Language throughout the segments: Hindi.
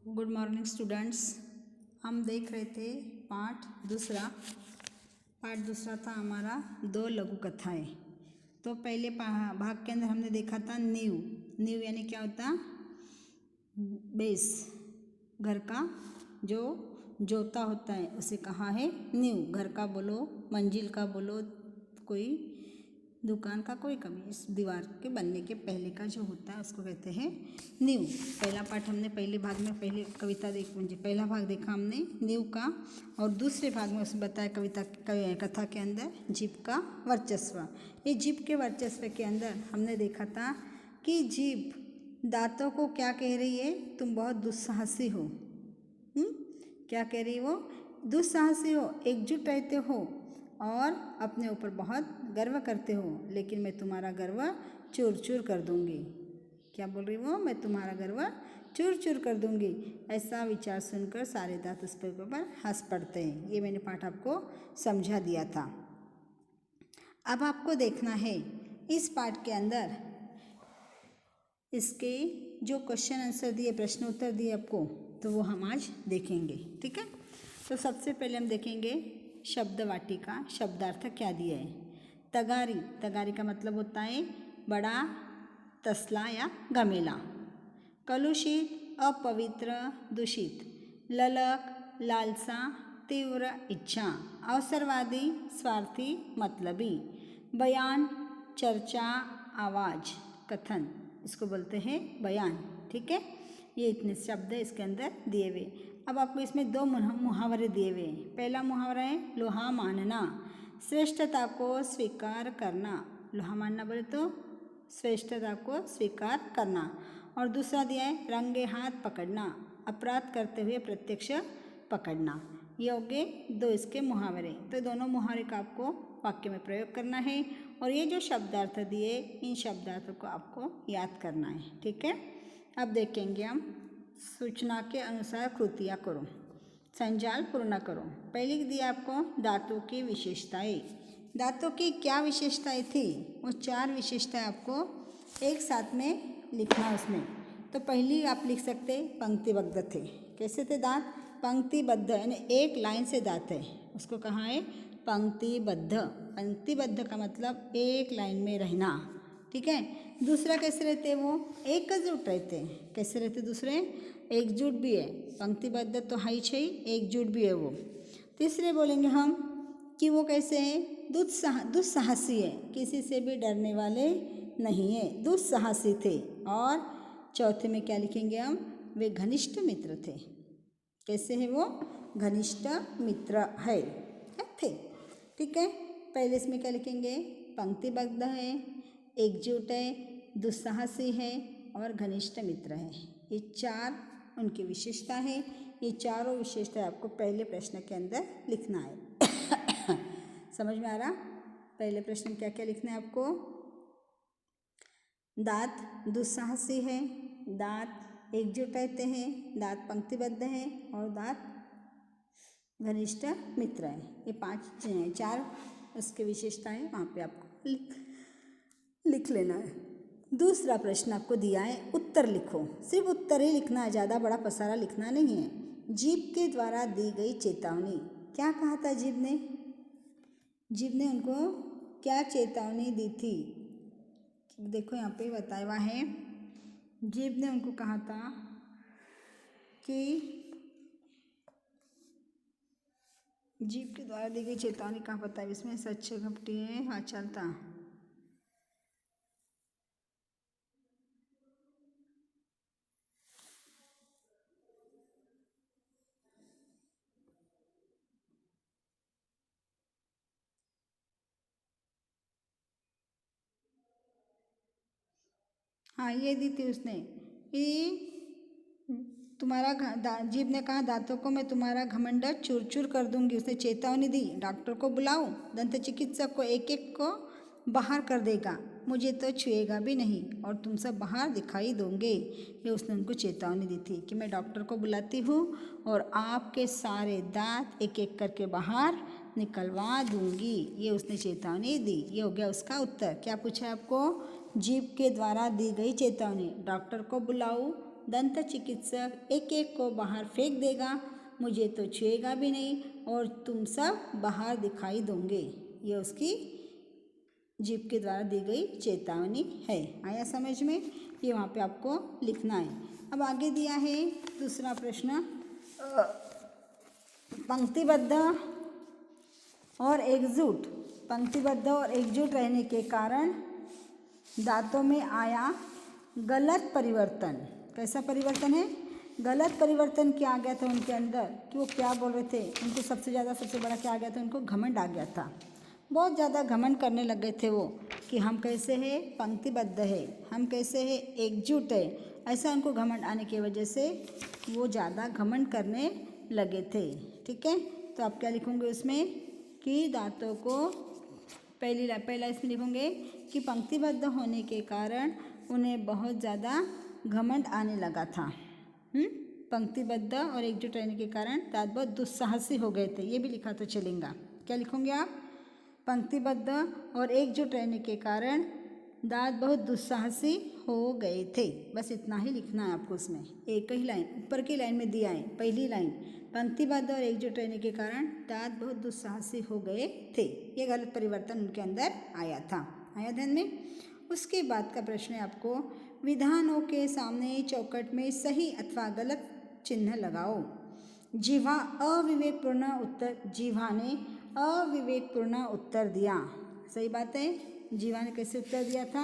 Good morning students. हम देख रहे थे पाठ दूसरा था हमारा 2 लघु कथाएं। तो पहले भाग के अंदर हमने देखा था नींव यानी क्या होता, बेस, घर का जो जोता होता है उसे कहा है नींव। घर का बोलो, मंजिल का बोलो, कोई दुकान का, कोई कभी इस दीवार के बनने के पहले का जो होता है उसको कहते हैं नींव। पहला पाठ हमने पहले भाग में पहले पहला भाग देखा हमने नींव का, और दूसरे भाग में उसमें बताया कथा के अंदर जीभ का वर्चस्व। ये जीभ के वर्चस्व के अंदर हमने देखा था कि जीभ दांतों को क्या कह रही है, तुम बहुत दुस्साहसी हो। क्या कह रही हो? दुस्साहसी हो, एकजुट रहते हो और अपने ऊपर बहुत गर्व करते हो, लेकिन मैं तुम्हारा गर्व चूर चूर कर दूंगी। क्या बोल रही हो? मैं तुम्हारा गर्व चूर चूर कर दूंगी। ऐसा विचार सुनकर सारे दांत उस पर हंस पड़ते हैं। ये मैंने पाठ आपको समझा दिया था। अब आपको देखना है इस पाठ के अंदर इसके जो क्वेश्चन आंसर दिए, प्रश्न उत्तर दिए आपको, तो वो हम आज देखेंगे। ठीक है, तो सबसे पहले हम देखेंगे शब्द वाटिका। शब्दार्थ क्या दिया है? तगारी का मतलब होता है बड़ा तसला या गमेला। कलुषित, अपवित्र, दूषित। ललक, लालसा, तीव्र इच्छा। अवसरवादी, स्वार्थी, मतलबी। बयान, चर्चा, आवाज, कथन, इसको बोलते हैं बयान। ठीक है, ये इतने शब्द है इसके अंदर दिए हुए। अब आपको इसमें 2 मुहावरे दिए हुए हैं। पहला मुहावरा है लोहा मानना, श्रेष्ठता को स्वीकार करना। लोहा मानना बोले तो श्रेष्ठता को स्वीकार करना। और दूसरा दिया है रंगे हाथ पकड़ना, अपराध करते हुए प्रत्यक्ष पकड़ना। ये हो गए 2 इसके मुहावरे। तो दोनों मुहावरे का आपको वाक्य में प्रयोग करना है, और ये जो शब्दार्थ दिए इन शब्दार्थों को आपको याद करना है। ठीक है, अब देखेंगे हम सूचना के अनुसार कृतियाँ करो, संजाल पूर्ण करो। पहले दिया आपको दांतों की विशेषताएं। दांतों की क्या विशेषताएं थी? वो 4 विशेषताएं आपको एक साथ में लिखना उसमें। तो पहली आप लिख सकते पंक्तिबद्ध थे। कैसे थे दांत? पंक्तिबद्ध, यानी एक लाइन से दांत है, उसको कहा है पंक्तिबद्ध। पंक्तिबद्ध का मतलब एक लाइन में रहना। ठीक है, दूसरा कैसे रहते वो? एकजुट रहते। कैसे रहते दूसरे? एकजुट भी है, पंक्तिबद्ध तो है ही, एकजुट भी है वो। तीसरे बोलेंगे हम कि वो कैसे हैं? दुस्साहसी है, किसी से भी डरने वाले नहीं है, दुस्साहसी थे। और चौथे में क्या लिखेंगे हम? वे घनिष्ठ मित्र थे। कैसे है वो? घनिष्ठ मित्र है थे। ठीक है, पहले इसमें क्या लिखेंगे? पंक्तिबद्ध है, एकजुट है, दुस्साहसी है और घनिष्ठ मित्र है। ये 4 उनकी विशेषता है। ये चारों विशेषताएं आपको पहले प्रश्न के अंदर लिखना है। समझ में आ रहा? पहले प्रश्न क्या क्या लिखना है आपको? दांत दुस्साहसी है, दांत एकजुट रहते हैं, दांत पंक्तिबद्ध है और दांत घनिष्ठ मित्र है। ये 4 उसकी विशेषताएं वहाँ पे आपको लिख लेना है। दूसरा प्रश्न आपको दिया है उत्तर लिखो। सिर्फ उत्तर ही लिखना है, ज़्यादा बड़ा पसारा लिखना नहीं है। जीभ के द्वारा दी गई चेतावनी। क्या कहा था जीभ ने? जीभ ने उनको क्या चेतावनी दी थी? देखो यहाँ पे बताया हुआ है, जीभ ने उनको कहा था कि जीभ के द्वारा दी गई चेतावनी कहाँ बताई? इसमें सच घपटी है। हाँ चलता, हाँ ये दी थी उसने कि तुम्हारा जीभ ने कहा दांतों को मैं तुम्हारा घमंड चूर चूर कर दूंगी। उसने चेतावनी दी, डॉक्टर को बुलाओ, दंत चिकित्सक को, एक एक को बाहर कर देगा, मुझे तो छुएगा भी नहीं और तुम सब बाहर दिखाई दोगे। ये उसने उनको चेतावनी दी थी कि मैं डॉक्टर को बुलाती हूँ और आपके सारे दांत एक एक करके बाहर निकलवा दूंगी। ये उसने चेतावनी दी। ये हो गया उसका उत्तर। क्या पूछा है आपको? जीभ के द्वारा दी गई चेतावनी। डॉक्टर को बुलाओ, दंत चिकित्सक एक एक को बाहर फेंक देगा, मुझे तो छुएगा भी नहीं और तुम सब बाहर दिखाई दोगे। ये उसकी जीभ के द्वारा दी गई चेतावनी है। आया समझ में? ये वहाँ पे आपको लिखना है। अब आगे दिया है दूसरा प्रश्न, पंक्तिबद्ध और एकजुट, पंक्तिबद्ध और एकजुट रहने के कारण दांतों में आया गलत परिवर्तन। कैसा परिवर्तन है? गलत परिवर्तन क्या आ गया था उनके अंदर कि वो क्या बोल रहे थे, उनको सबसे बड़ा क्या आ गया था, उनको घमंड आ गया था। बहुत ज़्यादा घमंड करने लग गए थे वो कि हम कैसे हैं, पंक्तिबद्ध है, हम कैसे हैं, एकजुट है। ऐसा उनको घमंड आने की वजह से वो ज़्यादा घमंड करने लगे थे। ठीक है, तो आप क्या लिखोगे उसमें कि दांतों को पहला इसमें लिखोगे कि पंक्तिबद्ध होने के कारण उन्हें बहुत ज़्यादा घमंड आने लगा था। पंक्तिबद्ध और एकजुट रहने के कारण दांत बहुत दुस्साहसी हो गए थे। ये भी लिखा तो चलेगा। क्या लिखोगे आप? पंक्तिबद्ध और एकजुट रहने के कारण दांत बहुत दुस्साहसी हो गए थे। बस इतना ही लिखना है आपको उसमें। एक ही लाइन ऊपर की लाइन में दिया है, पहली लाइन, पंक्तिबद्ध और एकजुट रहने के कारण दांत बहुत दुस्साहसी हो गए थे। ये गलत परिवर्तन उनके अंदर आया था। आया ध्यान में? उसके बाद का प्रश्न है आपको, विधानों के सामने चौखट में सही अथवा गलत चिन्ह लगाओ। जीवा ने अविवेकपूर्ण उत्तर दिया। सही बात है। जीवा ने कैसे उत्तर दिया था?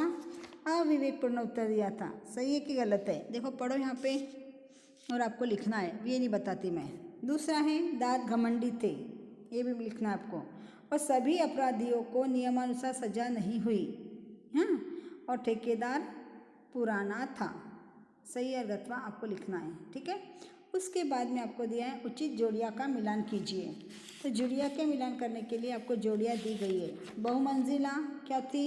अविवेकपूर्ण उत्तर दिया था। सही है कि गलत है? देखो पढ़ो यहाँ पे और आपको लिखना है, ये नहीं बताती मैं। दूसरा है दांत घमंडी थे, ये भी लिखना है आपको। और सभी अपराधियों को नियमानुसार सजा नहीं हुई। हाँ, और ठेकेदार पुराना था। सही और गलत आपको लिखना है। ठीक है, उसके बाद में आपको दिया है उचित जोड़ियाँ का मिलान कीजिए। तो जोड़ियाँ के मिलान करने के लिए आपको जोड़ियाँ दी गई है। बहुमंजिला क्या थी?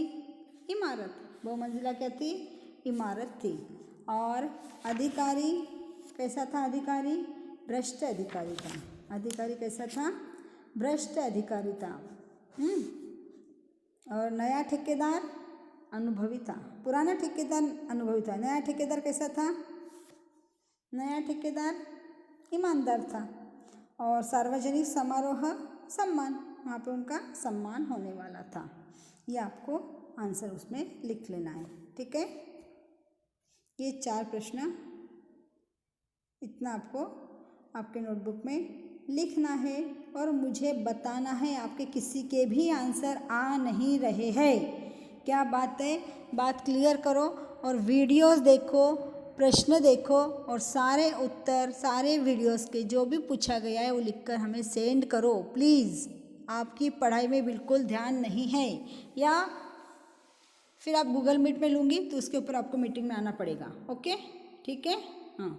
इमारत। बहुमंजिला क्या थी? इमारत थी। और अधिकारी कैसा था? अधिकारी भ्रष्ट अधिकारी था। अधिकारी कैसा था? भ्रष्ट अधिकारी था। और नया ठेकेदार अनुभवी था। पुराना ठेकेदार अनुभवी था। नया ठेकेदार कैसा था? नया ठेकेदार ईमानदार था। और सार्वजनिक समारोह सम्मान, वहाँ पे उनका सम्मान होने वाला था। ये आपको आंसर उसमें लिख लेना है। ठीक है, ये 4 प्रश्न इतना आपको आपके नोटबुक में लिखना है और मुझे बताना है आपके किसी के भी आंसर आ नहीं रहे हैं। क्या बात है? बात क्लियर करो और वीडियोस देखो, प्रश्न देखो और सारे उत्तर, सारे वीडियोस के जो भी पूछा गया है वो लिखकर हमें सेंड करो प्लीज़। आपकी पढ़ाई में बिल्कुल ध्यान नहीं है, या फिर आप गूगल मीट में लूँगी तो उसके ऊपर आपको मीटिंग में आना पड़ेगा। ओके, ठीक है, हाँ।